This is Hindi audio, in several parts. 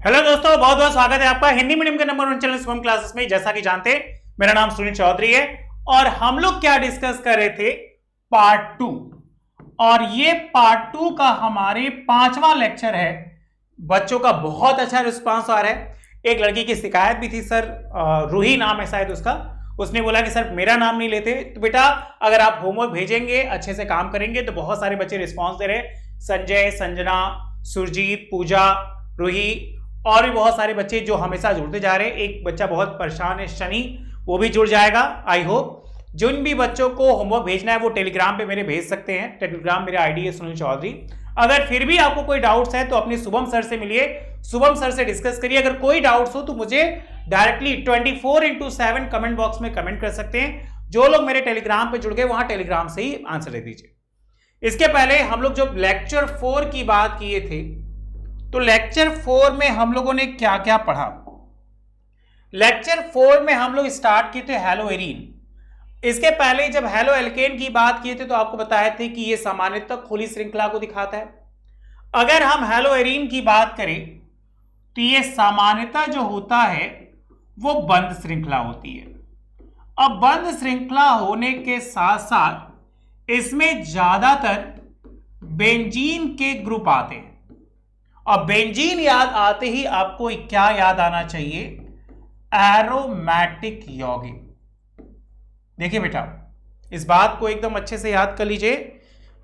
हेलो दोस्तों, बहुत बहुत स्वागत है आपका हिंदी मीडियम के नंबर 1 चैनल शुभम क्लासेस में। जैसा कि जानते हैं, मेरा नाम सुनील चौधरी है और हम लोग क्या डिस्कस कर रहे थे, पार्ट 2। और ये पार्ट 2 का हमारे 5वां लेक्चर है। बच्चों का बहुत अच्छा रिस्पांस आ रहा है। एक लड़की की शिकायत भी थी सर, रूही नाम है शायद उसका। उसने बोला कि सर मेरा नाम नहीं लेते। तो बेटा, अगर आप होमवर्क भेजेंगे, अच्छे से काम करेंगे तो बहुत सारे बच्चे रिस्पॉन्स दे रहे हैं। संजय, संजना, सुरजीत, पूजा, रूही और भी बहुत सारे बच्चे जो हमेशा जुड़ते जा रहे हैं। एक बच्चा बहुत परेशान है, शनि, वो भी जुड़ जाएगा आई होप। जिन भी बच्चों को होमवर्क भेजना है वो टेलीग्राम पे मेरे भेज सकते हैं। टेलीग्राम मेरा आईडी है सुनील चौधरी। अगर फिर भी आपको कोई डाउट्स है तो अपने शुभम सर से मिलिए, शुभम सर से डिस्कस करिए। अगर कोई डाउट्स हो तो मुझे डायरेक्टली 24/7 कमेंट बॉक्स में कमेंट कर सकते हैं। जो लोग मेरे टेलीग्राम पे जुड़ गए वहां टेलीग्राम से ही आंसर दे दीजिए। इसके पहले हम लोग जब लेक्चर 4 की बात किए थे तो लेक्चर 4 में हम लोगों ने क्या क्या पढ़ा। लेक्चर 4 में हम लोग स्टार्ट किए थे हेलो एरीन। इसके पहले जब हेलो एल्केन की बात किए थे तो आपको बताए थे कि यह सामान्यतः खुली श्रृंखला को दिखाता है। अगर हम हेलो एरीन की बात करें तो यह सामान्यतः जो होता है वो बंद श्रृंखला होती है। अब बंद श्रृंखला होने के साथ साथ इसमें ज्यादातर बेंजीन के ग्रुप आते हैं। अब बेंजीन याद आते ही आपको क्या याद आना चाहिए, एरोमेटिक यौगिक। देखिए बेटा, इस बात को एकदम अच्छे से याद कर लीजिए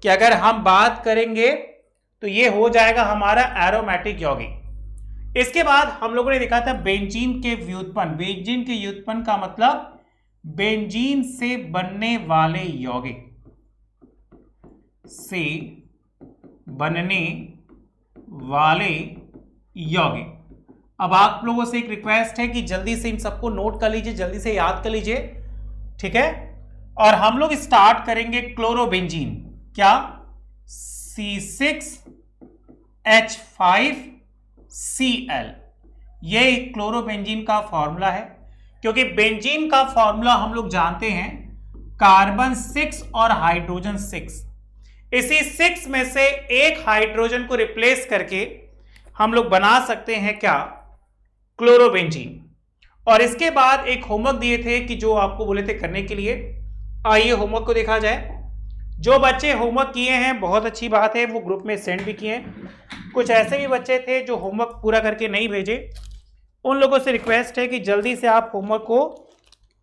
कि अगर हम बात करेंगे तो ये हो जाएगा हमारा एरोमेटिक यौगिक। इसके बाद हम लोगों ने देखा था बेंजीन के व्युत्पन्न। बेंजीन के व्युत्पन्न का मतलब बेंजीन से बनने वाले यौगिक से बनने वाले यौगिक। अब आप लोगों से एक रिक्वेस्ट है कि जल्दी से इन सबको नोट कर लीजिए, जल्दी से याद कर लीजिए, ठीक है। और हम लोग स्टार्ट करेंगे क्लोरोबेंजीन। क्या? C6H5Cl। ये क्लोरोबेंजीन का फॉर्मूला है, क्योंकि बेंजीन का फॉर्मूला हम लोग जानते हैं कार्बन 6 और हाइड्रोजन 6। इसी 6 में से एक हाइड्रोजन को रिप्लेस करके हम लोग बना सकते हैं क्या, क्लोरोबेंजीन। और इसके बाद एक होमवर्क दिए थे कि जो आपको बोले थे करने के लिए। आइए होमवर्क को देखा जाए। जो बच्चे होमवर्क किए हैं बहुत अच्छी बात है, वो ग्रुप में सेंड भी किए हैं। कुछ ऐसे भी बच्चे थे जो होमवर्क पूरा करके नहीं भेजे, उन लोगों से रिक्वेस्ट है कि जल्दी से आप होमवर्क को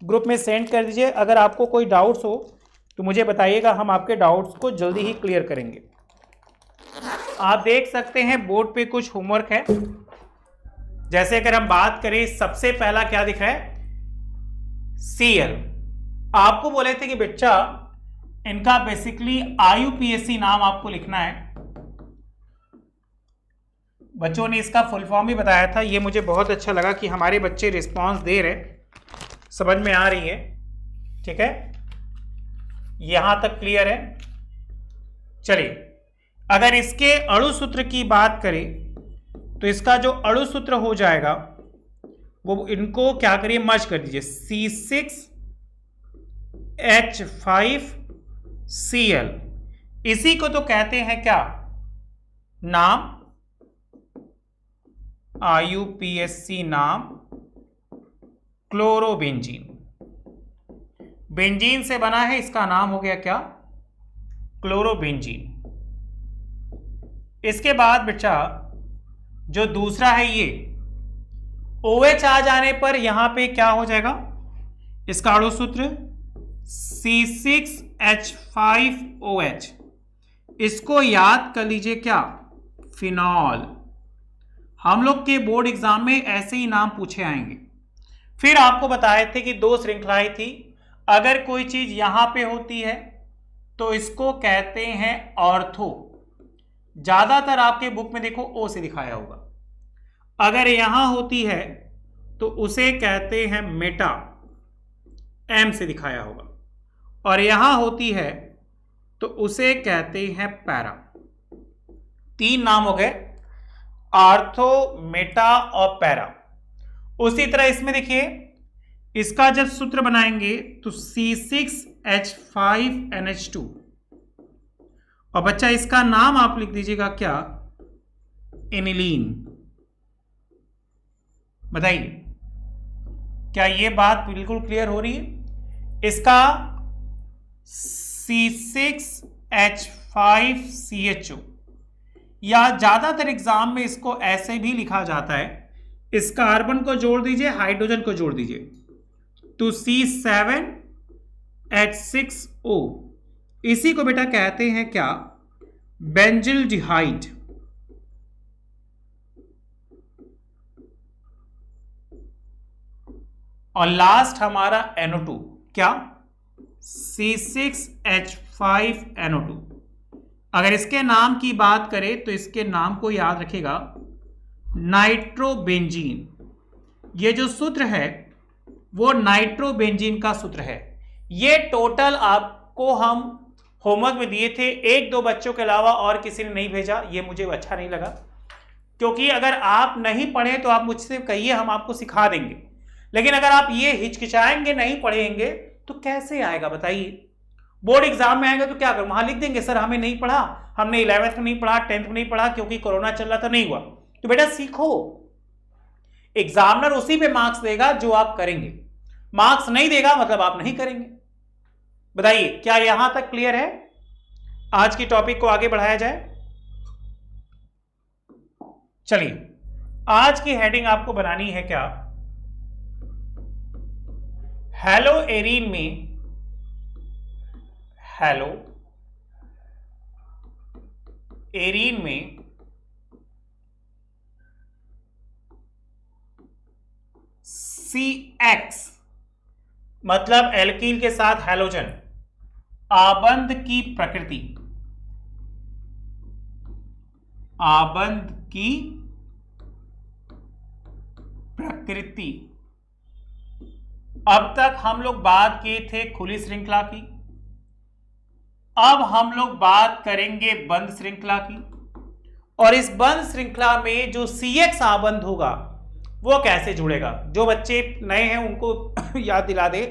ग्रुप में सेंड कर दीजिए। अगर आपको कोई डाउट्स हो तो मुझे बताइएगा, हम आपके डाउट्स को जल्दी ही क्लियर करेंगे। आप देख सकते हैं बोर्ड पे कुछ होमवर्क है। जैसे अगर हम बात करें, सबसे पहला क्या दिख रहा है, Cl। आपको बोले थे कि बच्चा इनका बेसिकली IUPAC नाम आपको लिखना है। बच्चों ने इसका फुल फॉर्म भी बताया था। ये मुझे बहुत अच्छा लगा कि हमारे बच्चे रिस्पॉन्स दे रहे, समझ में आ रही है, ठीक है। यहां तक क्लियर है। चलिए, अगर इसके अणु सूत्र की बात करें तो इसका जो अणु सूत्र हो जाएगा वो, इनको क्या करिए, मर्ज कर दीजिए। C6H5Cl। इसी को तो कहते हैं क्या, नाम IUPAC नाम क्लोरोबेंजीन। बेंजीन से बना है, इसका नाम हो गया क्या, क्लोरोबेंजीन। इसके बाद बच्चा जो दूसरा है ये OH आ जाने पर यहां पे क्या हो जाएगा, इसका अणु सूत्र C6H5OH। इसको याद कर लीजिए क्या, फिनॉल। हम लोग के बोर्ड एग्जाम में ऐसे ही नाम पूछे आएंगे। फिर आपको बताए थे कि 2 श्रृंखलाएं थी। अगर कोई चीज यहां पे होती है तो इसको कहते हैं ऑर्थो। ज्यादातर आपके बुक में देखो O से दिखाया होगा। अगर यहां होती है तो उसे कहते हैं मेटा, M से दिखाया होगा। और यहां होती है तो उसे कहते हैं पैरा। 3 नाम हो गए, आर्थो, मेटा और पैरा। उसी तरह इसमें देखिए, इसका जब सूत्र बनाएंगे तो C6H5NH2। और बच्चा इसका नाम आप लिख दीजिएगा क्या, एनिलीन। बताइए, क्या ये बात बिल्कुल क्लियर हो रही है? इसका C6H5CHO, या ज्यादातर एग्जाम में इसको ऐसे भी लिखा जाता है, इस कार्बन को जोड़ दीजिए, हाइड्रोजन को जोड़ दीजिए, तो C7H6O, इसी को बेटा कहते हैं क्या? बेंजिल्डिहाइड। और लास्ट हमारा NO2, क्या? C6H5NO2। अगर इसके नाम की बात करें तो इसके नाम को याद रखिएगा, नाइट्रोबेंजीन। ये जो सूत्र है वो नाइट्रोबेंजीन का सूत्र है। ये टोटल आपको हम होमवर्क में दिए थे, 1-2 बच्चों के अलावा और किसी ने नहीं भेजा। ये मुझे अच्छा नहीं लगा, क्योंकि अगर आप नहीं पढ़े तो आप मुझसे कहिए, हम आपको सिखा देंगे। लेकिन अगर आप ये हिचकिचाएंगे, नहीं पढ़ेंगे, तो कैसे आएगा बताइए? बोर्ड एग्जाम में आएगा तो क्या करूं? वहां लिख देंगे सर हमें नहीं पढ़ा, हमने 11th में नहीं पढ़ा, 10th में नहीं पढ़ा, क्योंकि कोरोना चल रहा था, नहीं हुआ। तो बेटा सीखो, एग्जामिनर उसी पे मार्क्स देगा जो आप करेंगे। मार्क्स नहीं देगा मतलब आप नहीं करेंगे। बताइए, क्या यहां तक क्लियर है? आज की टॉपिक को आगे बढ़ाया जाए। चलिए, आज की हेडिंग आपको बनानी है क्या? हेलो एरीन में, हेलो एरीन में CX मतलब एल्कीन के साथ हैलोजन, आबंध की प्रकृति, आबंध की प्रकृति। अब तक हम लोग बात किए थे खुली श्रृंखला की, अब हम लोग बात करेंगे बंद श्रृंखला की। और इस बंद श्रृंखला में जो CX आबंध होगा वो कैसे जुड़ेगा? जो बच्चे नए हैं उनको याद दिला दे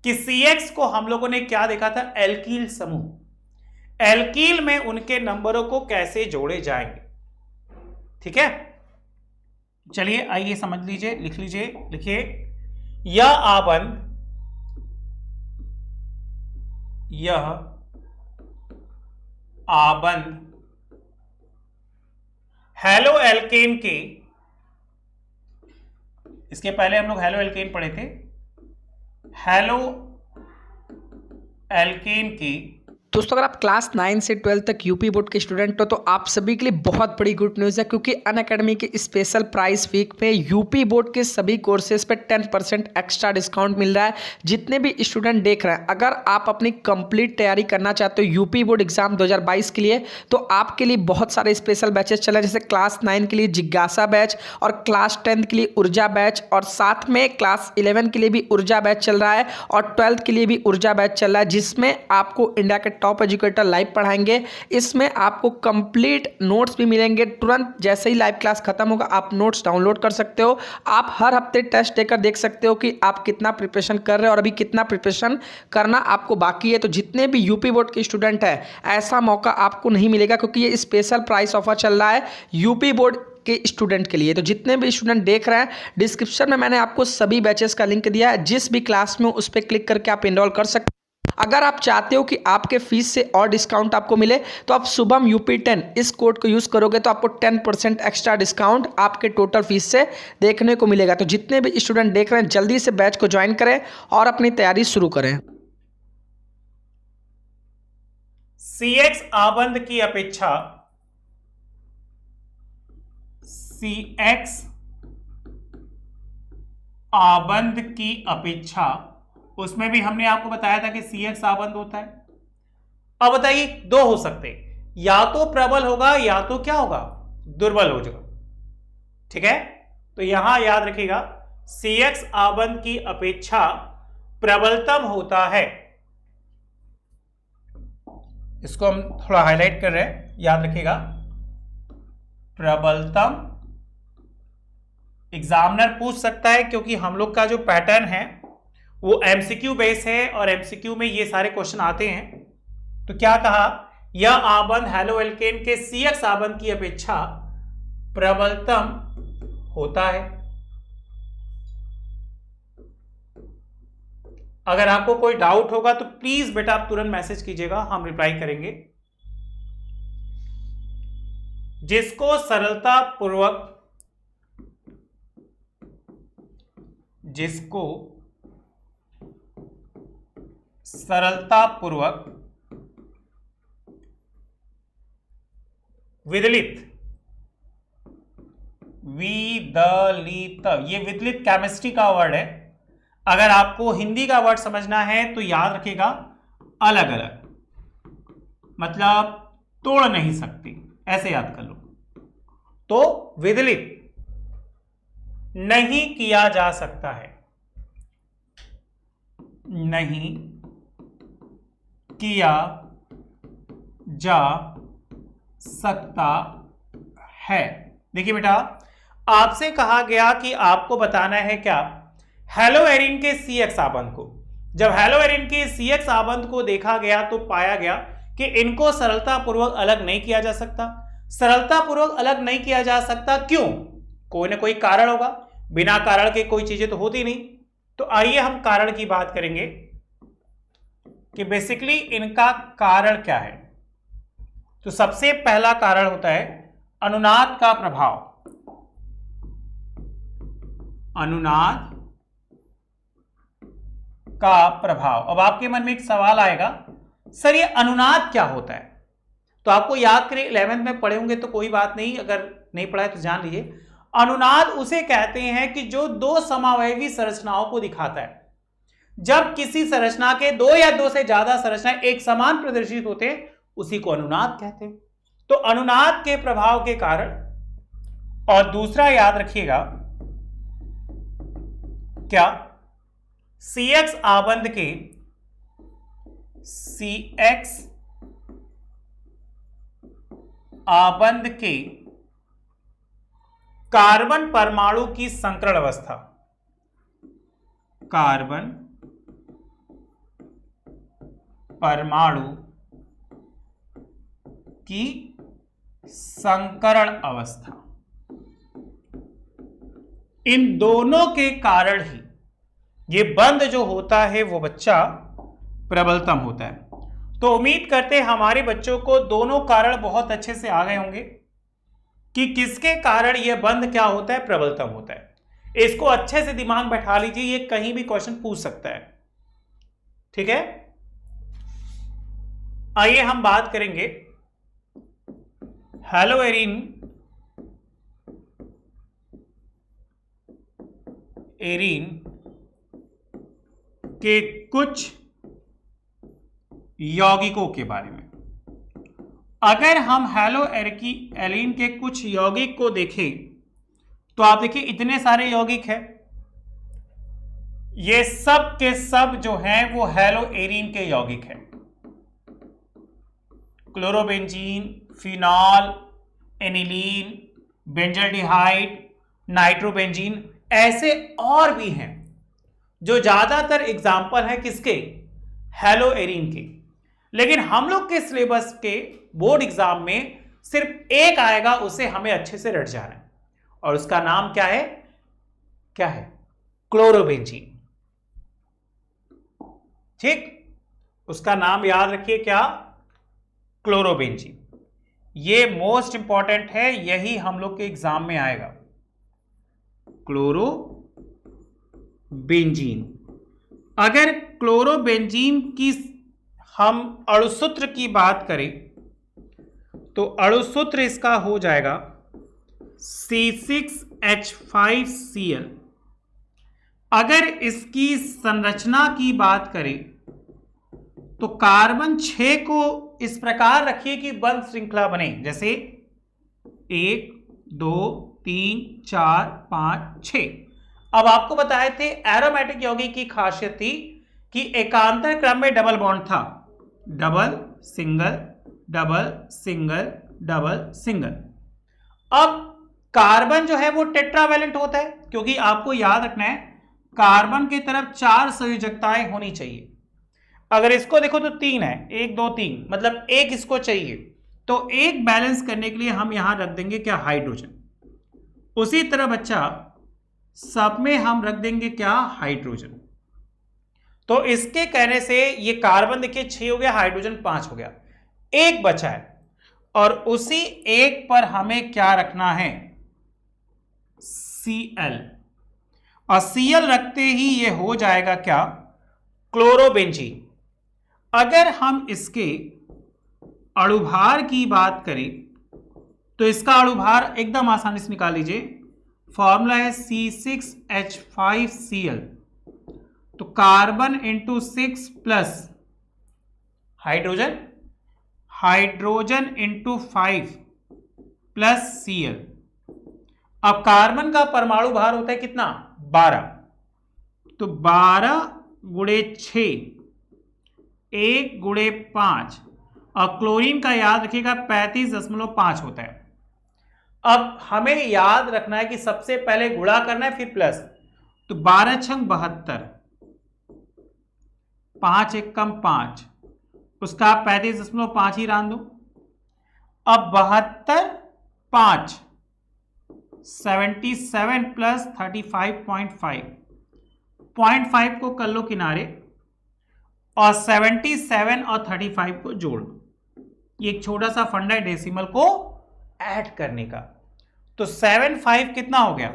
कि CX को हम लोगों ने क्या देखा था? एल्कील समूह। एल्कील में उनके नंबरों को कैसे जोड़े जाएंगे, ठीक है? चलिए आइए समझ लीजिए, लिख लीजिए, लिखिए, यह आबंध, यह आबंध हेलो एल्केन के, इसके पहले हम लोग हेलो एल्केन पढ़े थे, हेलो एल्केन की। दोस्तों अगर आप क्लास 9 से 12 तक यूपी बोर्ड के स्टूडेंट हो तो आप सभी के लिए बहुत बड़ी गुड न्यूज़ है, क्योंकि अनअकैडमी के स्पेशल प्राइस वीक में यूपी बोर्ड के सभी कोर्सेज पे 10% एक्स्ट्रा डिस्काउंट मिल रहा है। जितने भी स्टूडेंट देख रहे हैं, अगर आप अपनी कंप्लीट तैयारी करना चाहते हो यूपी बोर्ड एग्जाम 2022 के लिए, तो आपके लिए बहुत सारे स्पेशल बैचेस चल रहे हैं, जैसे क्लास 9 के लिए जिज्ञासा बैच, और क्लास 10 के लिए ऊर्जा बैच, और साथ में क्लास 11 के लिए भी ऊर्जा बैच चल रहा है, और 12th के लिए भी ऊर्जा बैच चल रहा है, जिसमें आपको इंडिया के टॉप एजुकेटर लाइव पढ़ाएंगे। इसमें आपको कंप्लीट नोट्स भी मिलेंगे। तुरंत जैसे ही लाइव क्लास खत्म होगा आप नोट्स डाउनलोड कर सकते हो। आप हर हफ्ते टेस्ट देकर देख सकते हो कि आप कितना प्रिपरेशन कर रहे हो और अभी कितना प्रिपरेशन करना आपको बाकी है। तो जितने भी यूपी बोर्ड के स्टूडेंट हैं, ऐसा मौका आपको नहीं मिलेगा, क्योंकि ये स्पेशल प्राइस ऑफर चल रहा है यूपी बोर्ड के स्टूडेंट के लिए। तो जितने भी स्टूडेंट देख रहे हैं, डिस्क्रिप्शन में मैंने आपको सभी बैचेस का लिंक दिया है, जिस भी क्लास में उस पर क्लिक करके आप एनरोल कर सकते हैं। अगर आप चाहते हो कि आपके फीस से और डिस्काउंट आपको मिले, तो आप शुभम UP10 इस कोड को यूज़ करोगे तो आपको 10% एक्स्ट्रा डिस्काउंट आपके टोटल फीस से देखने को मिलेगा। तो जितने भी स्टूडेंट देख रहे हैं, जल्दी से बैच को ज्वाइन करें और अपनी तैयारी शुरू करें। CX आबंध की अपेक्षा, CX आबंध की अपेक्षा, उसमें भी हमने आपको बताया था कि CX आबंध होता है। अब बताइए, दो हो सकते, या तो प्रबल होगा या तो क्या होगा? दुर्बल हो जाएगा, ठीक है? तो यहां याद रखिएगा, CX आबंध की अपेक्षा प्रबलतम होता है। इसको हम थोड़ा हाईलाइट कर रहे हैं, याद रखिएगा, प्रबलतम। एग्जामिनर पूछ सकता है, क्योंकि हम लोग का जो पैटर्न है वो MCQ बेस है, और MCQ में ये सारे क्वेश्चन आते हैं। तो क्या कहा? यह आबंध हेलो एल्केन के CX आबंध की अपेक्षा प्रबलतम होता है। अगर आपको कोई डाउट होगा तो प्लीज बेटा आप तुरंत मैसेज कीजिएगा, हम रिप्लाई करेंगे। जिसको सरलतापूर्वक विदलित, ये विदलित केमिस्ट्री का वर्ड है। अगर आपको हिंदी का वर्ड समझना है तो याद रखिएगा अलग अलग, मतलब तोड़ नहीं सकती, ऐसे याद कर लो। तो विदलित नहीं किया जा सकता है, नहीं किया जा सकता है। देखिए बेटा, आपसे कहा गया कि आपको बताना है क्या, हेलोएरिन के CX आबंध को। जब हेलोएरिन के CX आबंध को देखा गया तो पाया गया कि इनको सरलतापूर्वक अलग नहीं किया जा सकता। सरलतापूर्वक अलग नहीं किया जा सकता क्यों? कोई ना कोई कारण होगा, बिना कारण के कोई चीजें तो होती नहीं। तो आइए हम कारण की बात करेंगे कि बेसिकली इनका कारण क्या है। तो सबसे पहला कारण होता है अनुनाद का प्रभाव। अनुनाद का प्रभाव। अब आपके मन में एक सवाल आएगा, सर ये अनुनाद क्या होता है? तो आपको याद करें, 11th में पढ़े होंगे तो कोई बात नहीं, अगर नहीं पढ़ा है तो जान लीजिए। अनुनाद उसे कहते हैं कि जो दो समावयवी संरचनाओं को दिखाता है। जब किसी संरचना के दो या दो से ज्यादा संरचनाएं एक समान प्रदर्शित होते हैं उसी को अनुनाद कहते हैं। तो अनुनाद के प्रभाव के कारण, और दूसरा याद रखिएगा क्या, CX आबंध के कार्बन परमाणु की संकरण अवस्था, कार्बन परमाणु की संकरण अवस्था, इन दोनों के कारण ही ये बंध जो होता है वो बच्चा प्रबलतम होता है। तो उम्मीद करते हैं हमारे बच्चों को दोनों कारण बहुत अच्छे से आ गए होंगे कि किसके कारण यह बंध क्या होता है, प्रबलतम होता है। इसको अच्छे से दिमाग बैठा लीजिए, ये कहीं भी क्वेश्चन पूछ सकता है। ठीक है, आइए हम बात करेंगे हेलोएरिन के कुछ यौगिकों के बारे में। अगर हम हेलोएरिन के कुछ यौगिक को देखें तो आप देखिए इतने सारे यौगिक हैं, ये सब के सब जो हैं वो हेलोएरिन के यौगिक हैं। Chlorobenzene, phenol, aniline, benzaldehyde, nitrobenzene, ऐसे और भी हैं जो ज्यादातर एग्जाम्पल है किसके, हेलोएरिन के। लेकिन हम लोग के सिलेबस के बोर्ड एग्जाम में सिर्फ एक आएगा, उसे हमें अच्छे से रट जाना है, और उसका नाम क्या है, क्लोरोबेंजीन। ठीक, उसका नाम याद रखिए क्या, क्लोरोबेंजीन। ये मोस्ट इंपॉर्टेंट है, यही हम लोग के एग्जाम में आएगा, क्लोरोबेंजीन। अगर क्लोरोबेंजीन की हम अणुसूत्र की बात करें तो अणुसूत्र इसका हो जाएगा C6H5Cl। अगर इसकी संरचना की बात करें तो कार्बन 6 को इस प्रकार रखिए कि बंध श्रृंखला बने, जैसे 1 2 3 4 5 6। अब आपको बताए थे एरोमेटिक यौगिक की खासियत थी कि एकांतर क्रम में डबल बॉन्ड था, double single double single double single. अब कार्बन जो है वो टेट्रावैलेंट होता है, क्योंकि आपको याद रखना है कार्बन की तरफ 4 संयोजकताएं होनी चाहिए। अगर इसको देखो तो 3 है, 1 2 3, मतलब एक इसको चाहिए, तो एक बैलेंस करने के लिए हम यहां रख देंगे क्या, हाइड्रोजन। उसी तरह बच्चा सब में हम रख देंगे क्या, हाइड्रोजन। तो इसके कहने से ये कार्बन देखिए 6 हो गया, हाइड्रोजन 5 हो गया, एक बचा है और उसी एक पर हमें क्या रखना है, Cl। और Cl रखते ही ये हो जाएगा क्या, क्लोरोबेंजीन। अगर हम इसके अणुभार की बात करें तो इसका अणुभार एकदम आसानी से निकाल लीजिए, फॉर्मूला है C6H5Cl। तो carbon into 6 plus hydrogen, hydrogen into 5 plus Cl। अब कार्बन का परमाणु भार होता है कितना, 12, तो 12 गुणे 6, 1 गुणे 5, और क्लोरीन का याद रखिएगा 35.5 होता है। अब हमें याद रखना है कि सबसे पहले गुणा करना है फिर प्लस, तो 12 छंग 72, 5 एक कम 5, उसका 35.5 ही रान दो। अब 72 5 77 प्लस 35.5, 0.5 को कर लो किनारे और 77 और 35 को जोड़ दो। ये एक छोटा सा फंडा है डेसिमल को ऐड करने का। तो 75 कितना हो गया,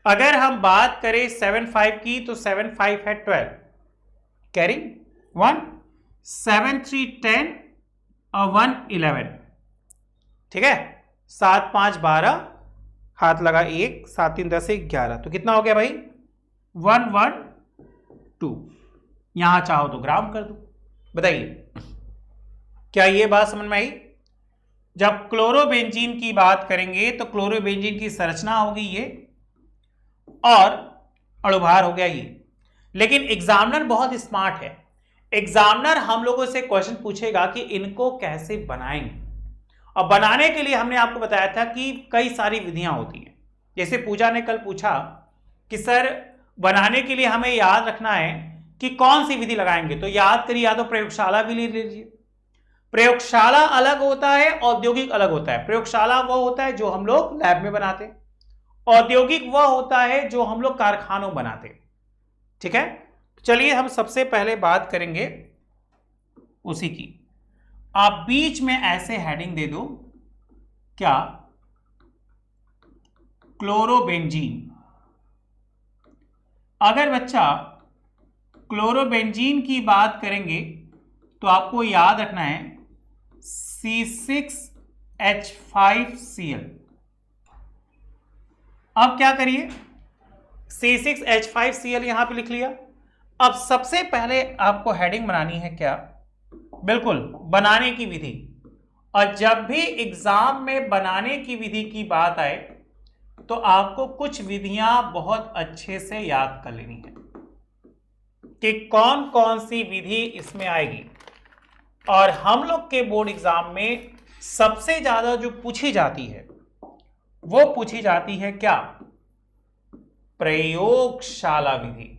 अगर हम बात करें 75 की तो 75 है 12, कैरिंग 1, 7 3 10 और 1 11, ठीक है, 7 5 12, हाथ लगा 1, 7 3 10 11, तो कितना हो गया भाई 112। यहां चाहो तो ग्राम कर दो। बताइए क्या ये बात समझ में आई। जब क्लोरोबेंजीन की बात करेंगे तो क्लोरोबेंजीन की संरचना होगी ये और अणुभार हो गया ये। लेकिन एग्जामिनर बहुत स्मार्ट है, एग्जामिनर हम लोगों से क्वेश्चन पूछेगा कि इनको कैसे बनाएंगे, और बनाने के लिए हमने आपको बताया था कि कई सारी विधियां होती हैं। जैसे पूजा ने कल पूछा कि सर बनाने के लिए हमें याद रखना है कि कौन सी विधि लगाएंगे, तो याद करिए, या तो प्रयोगशाला भी ले लीजिए। प्रयोगशाला अलग होता है, औद्योगिक अलग होता है। प्रयोगशाला वो होता है जो हम लोग लैब में बनाते हैं, औद्योगिक वह होता है जो हम लोग कारखानों बनाते हैं, ठीक है। चलिए हम सबसे पहले बात करेंगे उसी की। आप बीच में ऐसे हेडिंग दे दो, क्या, क्लोरोबेंजीन। अगर बच्चा क्लोरोबेंजीन की बात करेंगे तो आपको याद रखना है C6H5Cl। अब क्या करिए, C6H5Cl यहां पे लिख लिया। अब सबसे पहले आपको हेडिंग बनानी है क्या, बिल्कुल बनाने की विधि। और जब भी एग्जाम में बनाने की विधि की बात आए तो आपको कुछ विधियां बहुत अच्छे से याद कर लेनी है कि कौन कौन सी विधि इसमें आएगी। और हम लोग के बोर्ड एग्जाम में सबसे ज्यादा जो पूछी जाती है वो पूछी जाती है क्या, प्रयोगशाला विधि,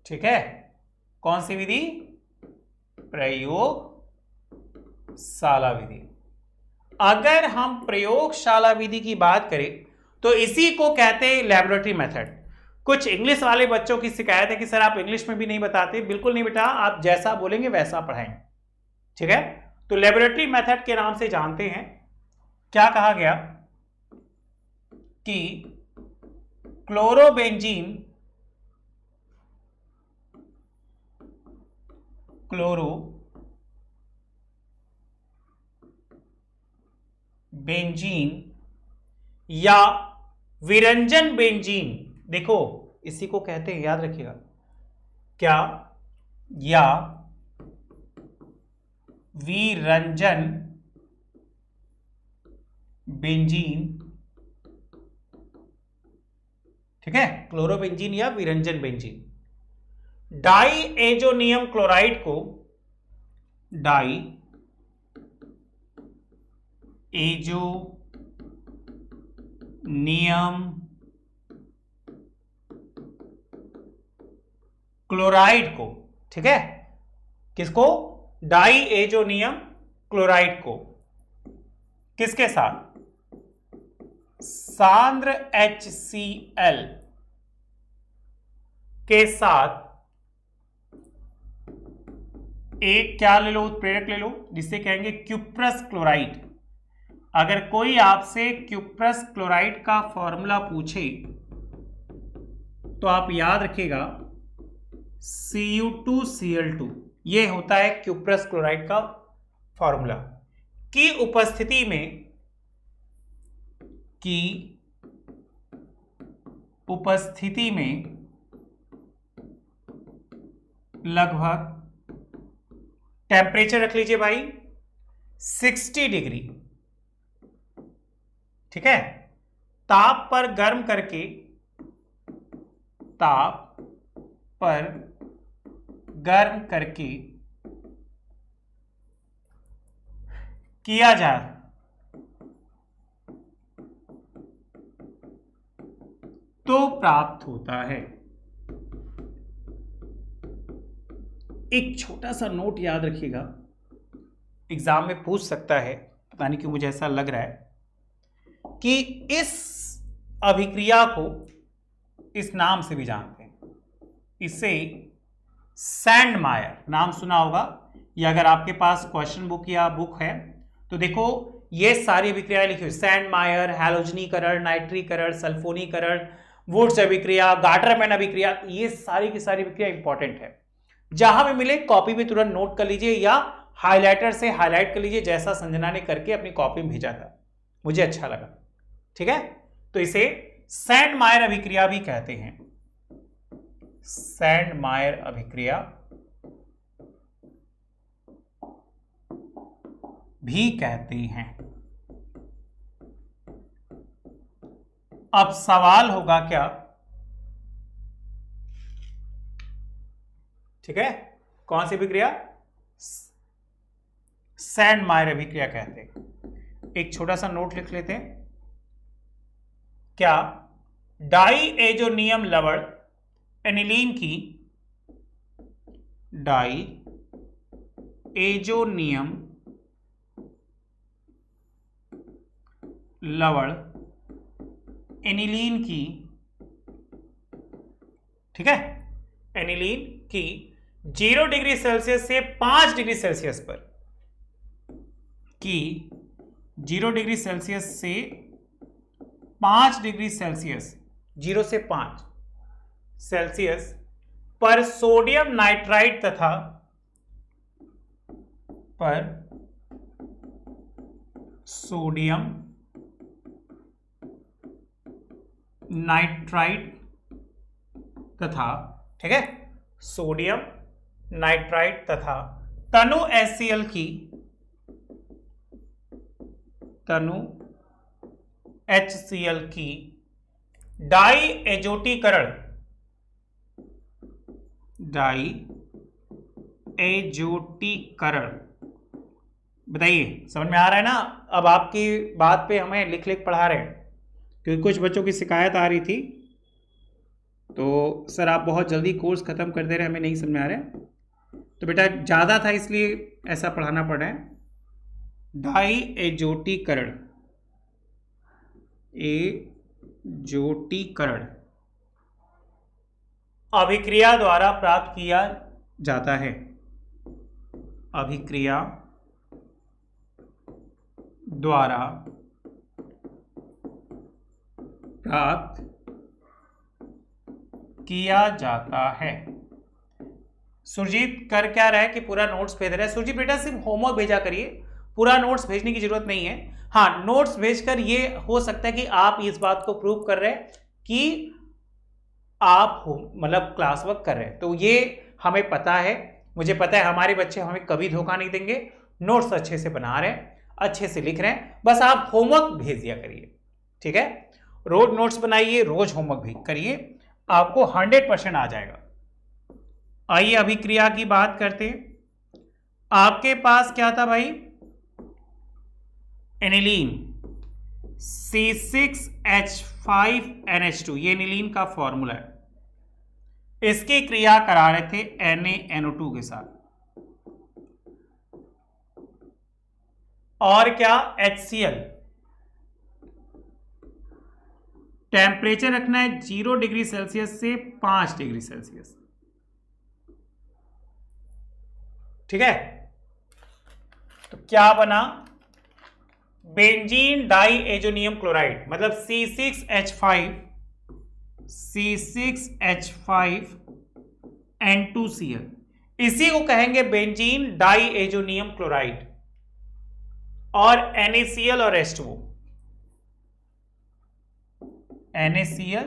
ठीक है। कौन सी विधि, प्रयोगशाला विधि। अगर हम प्रयोगशाला विधि की बात करें तो इसी को कहते हैं लैबोरेटरी मेथड। कुछ इंग्लिश वाले बच्चों की शिकायत है कि सर आप इंग्लिश में भी नहीं बताते। बिल्कुल नहीं बेटा, आप जैसा बोलेंगे वैसा पढ़ाएंगे, ठीक है। तो लैबोरेटरी मेथड के नाम से जानते हैं। क्या कहा गया कि क्लोरोबेंजीन, बेंजीन या विरंजन बेंजीन, देखो इसी को कहते हैं, याद रखिएगा क्या, या विरंजन बेंजीन, ठीक है। क्लोरोबेंजीन या विरंजन बेंजीन। डाई एजोनियम क्लोराइड को डाई एजोनियम क्लोराइड को, ठीक है, किसको, डाई एजोनियम क्लोराइड को किसके साथ? सांद्र HCl के साथ एक क्या ले लो, उत्प्रेरक ले लो, जिसे कहेंगे क्यूप्रस क्लोराइड। अगर कोई आपसे क्यूप्रस क्लोराइड का फॉर्मूला पूछे तो आप याद रखिएगा Cu2Cl2, ये होता है क्यूप्रस क्लोराइड का फॉर्मूला। की उपस्थिति में लगभग टेम्परेचर रख लीजिए भाई 60 डिग्री, ठीक है, ताप पर गर्म करके किया जाए तो प्राप्त होता है। एक छोटा सा नोट याद रखिएगा, एग्जाम में पूछ सकता है, पता नहीं क्यों मुझे ऐसा लग रहा है कि इस अभिक्रिया को इस नाम से भी जानते हैं, इसे सैंडमायर नाम सुना होगा, या अगर आपके पास क्वेश्चन बुक या बुक है तो देखो ये सारी अभिक्रियाएं लिखी हुई, सैंडमायर, हैलोजनीकरण, नाइट्रीकरण, सल्फोनीकरण, वुड्स अभिक्रिया, गाटरमैन अभिक्रिया, ये सारी की सारी अभिक्रिया इंपॉर्टेंट है। जहां भी मिले कॉपी में तुरंत नोट कर लीजिए या हाइलाइटर से हाईलाइट कर लीजिए, जैसा संजना ने करके अपनी कॉपी में भेजा था, मुझे अच्छा लगा, ठीक है। तो इसे सैंडमायर अभिक्रिया भी कहते हैं, सैंडमायर अभिक्रिया भी कहते हैं। अब सवाल होगा क्या, ठीक है, कौन सी अभिक्रिया? सैंडमायर अभिक्रिया कहते हैं। एक छोटा सा नोट लिख लेते हैं, क्या डाई एजोनियम लवण एनिलीन की, डाई एजोनियम लवण एनिलीन की, ठीक है, एनिलीन की 0 डिग्री सेल्सियस से 5 डिग्री सेल्सियस पर, की 0 डिग्री सेल्सियस से 5 डिग्री सेल्सियस, 0 से 5 सेल्सियस पर सोडियम नाइट्राइट तथा सोडियम नाइट्राइट तथा, ठीक है, सोडियम नाइट्राइट तथा तनु HCl की, तनु HCl की डाई एजोटीकरण, डाई एजोटीकरण, बताइए समझ में आ रहा है ना? अब आपकी बात पे हमें लिख लिख पढ़ा रहे हैं, क्योंकि कुछ बच्चों की शिकायत आ रही थी, तो सर आप बहुत जल्दी कोर्स खत्म कर दे रहे हैं, हमें नहीं समझ में आ रहा है, तो बेटा ज़्यादा था इसलिए ऐसा पढ़ाना पड़ रहा है। डाई एजोटीकरण, एजोटीकरण अभिक्रिया द्वारा प्राप्त किया जाता है, अभिक्रिया द्वारा प्राप्त किया जाता है। सुरजीत कर क्या रहा है कि पूरा नोट्स भेज रहा है। सुरजीत बेटा सिर्फ होमवर्क भेजा करिए, पूरा नोट्स भेजने की जरूरत नहीं है। हाँ, नोट्स भेजकर ये हो सकता है कि आप इस बात को प्रूव कर रहे हैं कि आप मतलब क्लास वर्क कर रहे हैं, तो ये हमें पता है, मुझे पता है हमारे बच्चे हमें कभी धोखा नहीं देंगे, नोट्स अच्छे से बना रहे हैं, अच्छे से लिख रहे हैं, बस आप होमवर्क भेज दिया करिए, ठीक है। रोज नोट्स बनाइए, रोज होमवर्क भी करिए, आपको 100% आ जाएगा। आइए अभिक्रिया की बात करते हैं। आपके पास क्या था भाई? एनिलीन C6H5NH2, ये एनिलीन का फॉर्मूला है। इसकी क्रिया करा रहे थे NaNO2 के साथ। और क्या HCl। टेम्परेचर रखना है 0 डिग्री सेल्सियस से 5 डिग्री सेल्सियस। ठीक है, तो क्या बना, बेंजीन डाई एजोनियम क्लोराइड, मतलब C6H5N2Cl। इसी को कहेंगे बेंजीन डाई एजोनियम क्लोराइड। और NaCl और H2O, NaCl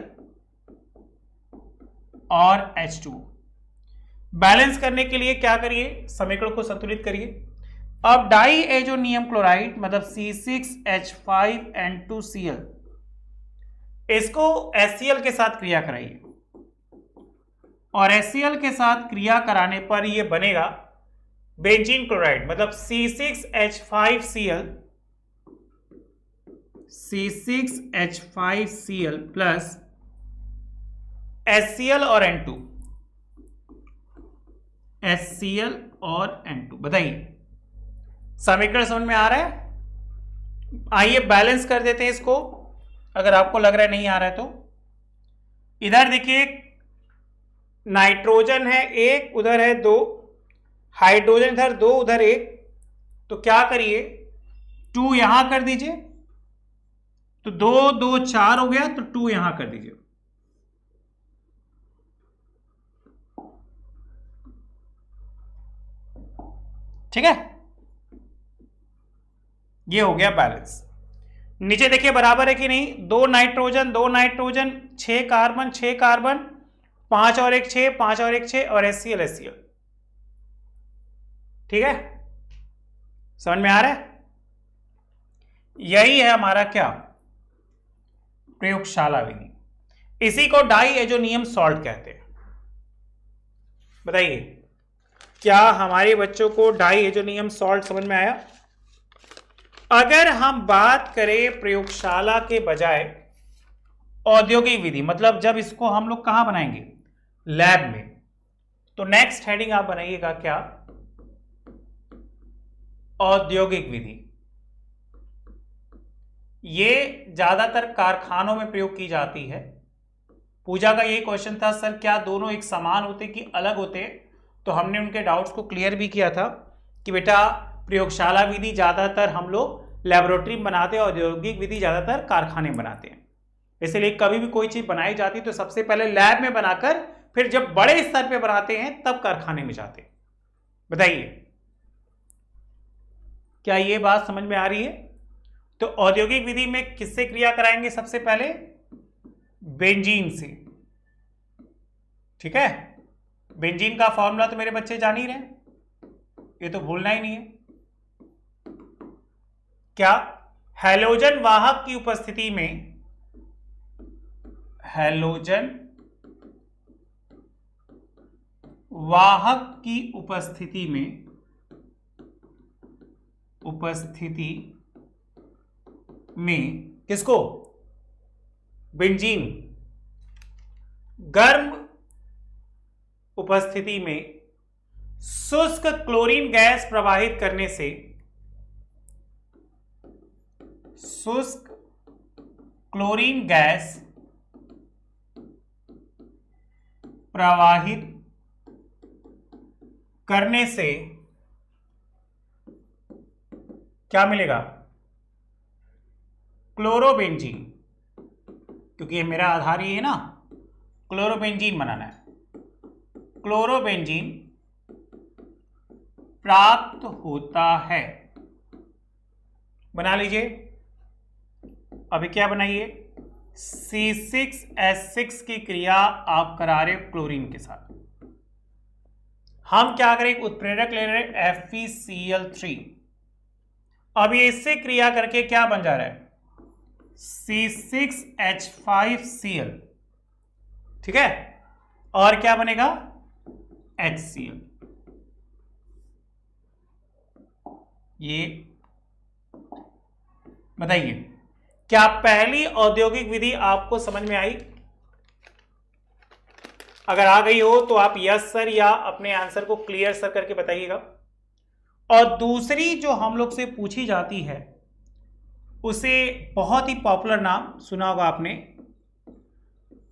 और H2O बैलेंस करने के लिए क्या करिए, समीकरण को संतुलित करिए। अब डाई एजोनियम क्लोराइड मतलब C6H5N2Cl, इसको HCl के साथ क्रिया कराइए और HCl के साथ क्रिया कराने पर यह बनेगा बेंजीन क्लोराइड, मतलब C6H5Cl प्लस HCl और N2। बताइए समीकरण समझ में आ रहा है? आइए बैलेंस कर देते हैं इसको, अगर आपको लग रहा है नहीं आ रहा है तो। इधर देखिए नाइट्रोजन है 1, उधर है 2, हाइड्रोजन इधर 2 उधर 1, तो क्या करिए 2 यहां कर दीजिए, तो 2 2 4 हो गया, तो 2 यहां कर दीजिए। ठीक है, ये हो गया बैलेंस। नीचे देखिए बराबर है कि नहीं, 2 नाइट्रोजन 2 नाइट्रोजन 6 कार्बन 6 कार्बन 5 और 1 6 5 और 1 6 और HCl। ठीक है, समझ में आ रहा है? यही है हमारा क्या, प्रयोगशाला विधि। इसी को डाई एजोनियम सॉल्ट कहते हैं। बताइए क्या हमारे बच्चों को डाई एजोनियम सॉल्ट समझ में आया? अगर हम बात करें प्रयोगशाला के बजाय औद्योगिक विधि, मतलब जब इसको हम लोग कहां बनाएंगे, लैब में, तो नेक्स्ट हेडिंग आप बनाइएगा क्या, औद्योगिक विधि। ये ज्यादातर कारखानों में प्रयोग की जाती है। पूजा का यही क्वेश्चन था, सर क्या दोनों एक समान होते कि अलग होते? तो हमने उनके डाउट्स को क्लियर भी किया था कि बेटा प्रयोगशाला विधि ज्यादातर हम लोग लेबोरेटरी में बनाते हैं, औद्योगिक विधि ज्यादातर कारखाने में बनाते हैं। इसलिए कभी भी कोई चीज बनाई जाती है तो सबसे पहले लैब में बनाकर फिर जब बड़े स्तर पे बनाते हैं तब कारखाने में जाते हैं। बताइए क्या ये बात समझ में आ रही है? तो औद्योगिक विधि में किससे क्रिया कराएंगे? सबसे पहले बेंजीन से। ठीक है, बेंजीन का फॉर्मूला तो मेरे बच्चे जान ही रहे, ये तो भूलना ही नहीं है। क्या हैलोजन वाहक की उपस्थिति में, हैलोजन वाहक की उपस्थिति में किसको, बेंजीन, गर्म उपस्थिति में शुष्क क्लोरीन गैस प्रवाहित करने से, शुष्क क्लोरीन गैस प्रवाहित करने से क्या मिलेगा, क्लोरोबेंजीन। क्योंकि ये मेरा आधार ये है ना, क्लोरोबेंजीन बनाना है, क्लोरोबेंजीन प्राप्त होता है। बना लीजिए। अभी क्या बनाइए, C6H6 की क्रिया आप करा रहे क्लोरीन के साथ। हम क्या करें, उत्प्रेरक ले रहे FeCl3। अब ये इससे क्रिया करके क्या बन जा रहा है, C6H5Cl। ठीक है, और क्या बनेगा, HCl। ये बताइए क्या पहली औद्योगिक विधि आपको समझ में आई? अगर आ गई हो तो आप यस सर या अपने आंसर को क्लियर सर करके बताइएगा। और दूसरी जो हम लोग से पूछी जाती है उसे बहुत ही पॉपुलर नाम सुना होगा आपने,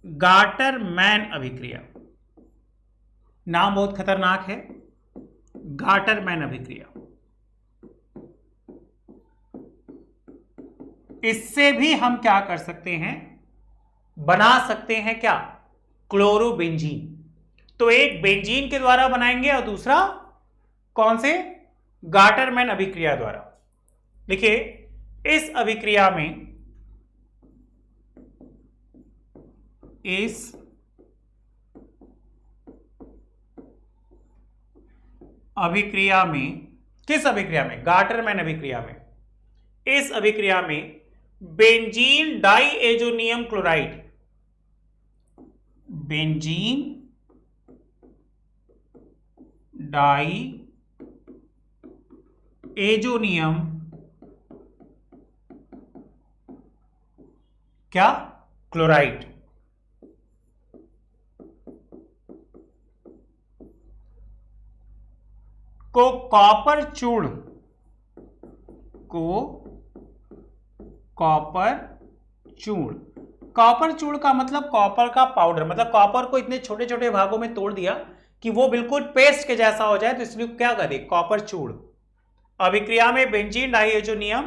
गार्टर-मैन अभिक्रिया। नाम बहुत खतरनाक है, गार्टर-मैन अभिक्रिया। इससे भी हम क्या कर सकते हैं, बना सकते हैं क्या, क्लोरोबेंजीन। तो एक बेंजीन के द्वारा बनाएंगे और दूसरा कौन से, गार्टर-मैन अभिक्रिया द्वारा। देखिए इस अभिक्रिया में किस अभिक्रिया में, गार्टर-मैन अभिक्रिया में, इस अभिक्रिया में benzene diazonium chloride, benzene diazonium क्या, क्लोराइड, को कॉपर चूर्ण का मतलब कॉपर का पाउडर, मतलब कॉपर को इतने छोटे छोटे भागों में तोड़ दिया कि वो बिल्कुल पेस्ट के जैसा हो जाए, तो इसलिए क्या करे, कॉपर चूर्ण। अभिक्रिया में बेंजीन डाइएजोनियम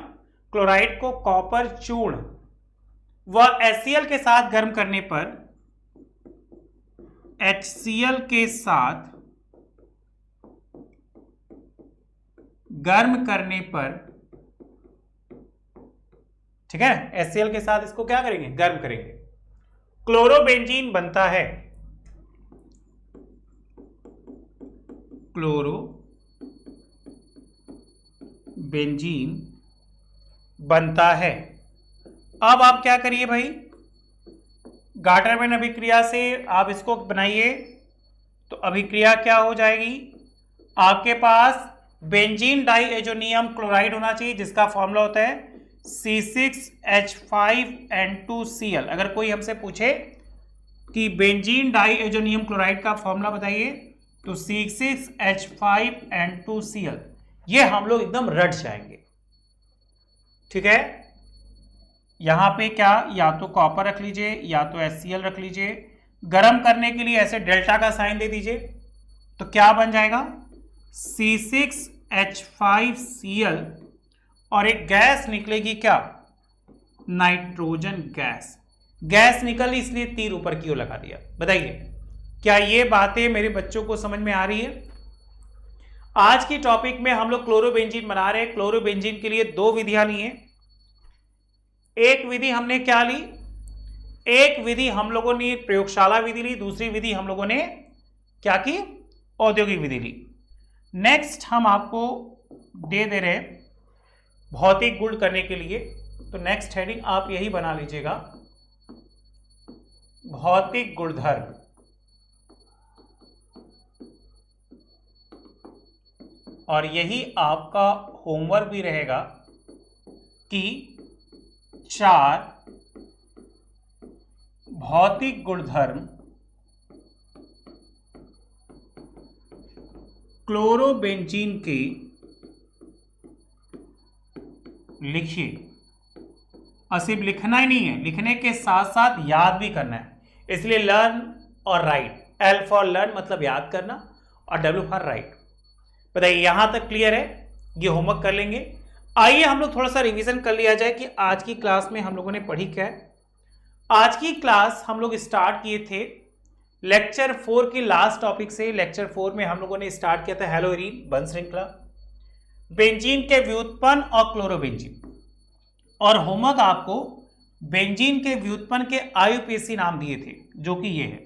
क्लोराइड को कॉपर चूर्ण व HCl के साथ गर्म करने पर, HCl के साथ गर्म करने पर, ठीक है, HCl के साथ इसको क्या करेंगे, गर्म करेंगे, क्लोरोबेंजीन बनता है, क्लोरोबेंजीन बनता है। अब आप क्या करिए भाई, गार्टर-मैन अभिक्रिया से आप इसको बनाइए, तो अभिक्रिया क्या हो जाएगी, आपके पास बेंजीन डाइएजोनियम क्लोराइड होना चाहिए जिसका फॉर्मूला होता है C6H5N2Cl। अगर कोई हमसे पूछे कि बेंजीन डाइएजोनियम क्लोराइड का फॉर्मूला बताइए तो C6H5N2Cl, ये हम लोग एकदम रट जाएंगे, ठीक है। यहां पे क्या, या तो कॉपर रख लीजिए या तो HCl रख लीजिए, गर्म करने के लिए ऐसे डेल्टा का साइन दे दीजिए, तो क्या बन जाएगा C6H5Cl, और एक गैस निकलेगी क्या, नाइट्रोजन गैस। गैस निकली इसलिए तीर ऊपर की ओर लगा दिया। बताइए क्या ये बातें मेरे बच्चों को समझ में आ रही है। आज की टॉपिक में हम लोग क्लोरोबेंजीन बना रहे हैं। क्लोरोबेंजीन के लिए दो विधियां ली हैं। एक विधि हमने क्या ली, एक विधि हम लोगों ने प्रयोगशाला विधि ली, दूसरी विधि हम लोगों ने क्या की, औद्योगिक विधि ली। नेक्स्ट हम आपको दे दे रहे भौतिक गुण करने के लिए, तो नेक्स्ट हेडिंग आप यही बना लीजिएगा, भौतिक गुणधर्म। और यही आपका होमवर्क भी रहेगा कि 4 भौतिक गुणधर्म क्लोरोबेंजीन के लिखिए। और सिर्फ लिखना ही नहीं है, लिखने के साथ साथ याद भी करना है। इसलिए लर्न और राइट, L फॉर लर्न मतलब याद करना और W फॉर राइट। बताइए यहां तक क्लियर है, ये होमवर्क कर लेंगे। आइए हम लोग थोड़ा सा रिवीजन कर लिया जाए कि आज की क्लास में हम लोगों ने पढ़ी क्या है। आज की क्लास हम लोग स्टार्ट किए थे लेक्चर 4 की लास्ट टॉपिक से। लेक्चर 4 में हम लोगों ने स्टार्ट किया था हेलोइरीन बंध श्रृंखला, बेंजीन के व्युत्पन्न और क्लोरोबेंजीन। और होमवर्क आपको बेंजीन के व्युत्पन्न के IUPAC नाम दिए थे, जो कि ये है।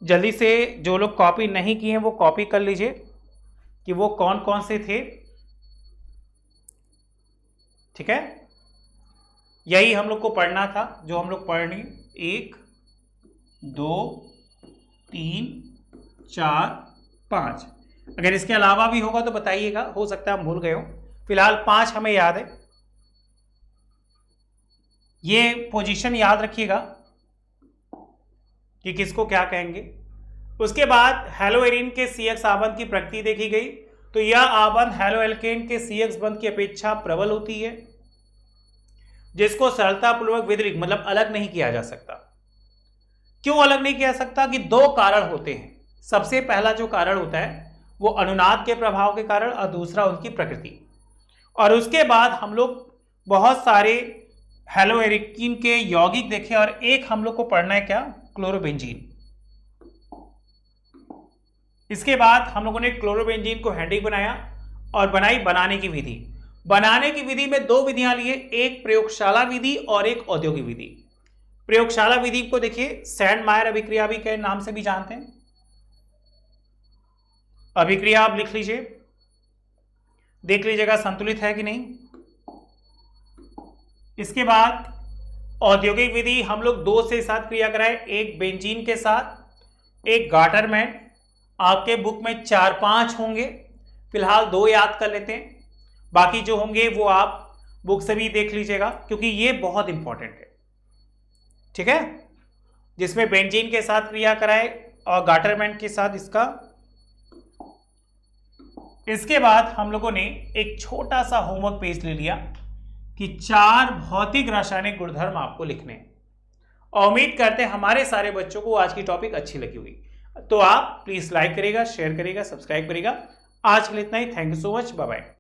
जल्दी से जो लोग कॉपी नहीं किए हैं वो कॉपी कर लीजिए कि वो कौन कौन से थे, ठीक है। यही हम लोग को पढ़ना था जो हम लोग पढ़ लिए। 1 2 3 4 5। अगर इसके अलावा भी होगा तो बताइएगा, हो सकता है हम भूल गए हो। फिलहाल 5 हमें याद है। ये पोजीशन याद रखिएगा कि किसको क्या कहेंगे। उसके बाद हेलोएरिन के CX आबंध की प्रकृति देखी गई, तो यह आबंध हेलोएल्केन के CX बंध की अपेक्षा प्रबल होती है, जिसको सरलतापूर्वक विदरित मतलब अलग नहीं किया जा सकता। क्यों अलग नहीं किया सकता? कि दो कारण होते हैं। सबसे पहला जो कारण होता है वो अनुनाद के प्रभाव के कारण, और दूसरा उनकी प्रकृति। और उसके बाद हम लोग बहुत सारे हेलोएरिकीन के यौगिक देखे, और एक हम लोग को पढ़ना है क्या? क्लोरोबेंजीन। इसके बाद हम लोगों ने क्लोरोबेंजीन को हैंडिक बनाया और बनाने की विधि। बनाने की विधि में दो विधियां लिए, एक प्रयोगशाला विधि और एक औद्योगिक विधि। प्रयोगशाला विधि को देखिए सैंडमायर अभिक्रिया भी के नाम से भी जानते हैं। अभिक्रिया आप लिख लीजिए, देख लीजिएगा संतुलित है कि नहीं। इसके बाद औद्योगिक विधि हम लोग दो से साथ क्रिया कराए, एक बेंजीन के साथ, एक गाटरमैन। आपके बुक में 4-5 होंगे, फिलहाल 2 याद कर लेते हैं, बाकी जो होंगे वो आप बुक से भी देख लीजिएगा, क्योंकि ये बहुत इंपॉर्टेंट है। ठीक है, जिसमें बेंजीन के साथ क्रिया कराए और गाटरमैन के साथ इसका। इसके बाद हम लोगों ने एक छोटा सा होमवर्क पेज ले लिया कि 4 भौतिक रासायनिक गुणधर्म आपको लिखने हैं, और उम्मीद करते हैं हमारे सारे बच्चों को आज की टॉपिक अच्छी लगी हुई। तो आप प्लीज लाइक करिएगा, शेयर करिएगा, सब्सक्राइब करिएगा। आज के लिए इतना ही। Thank you so much, bye bye.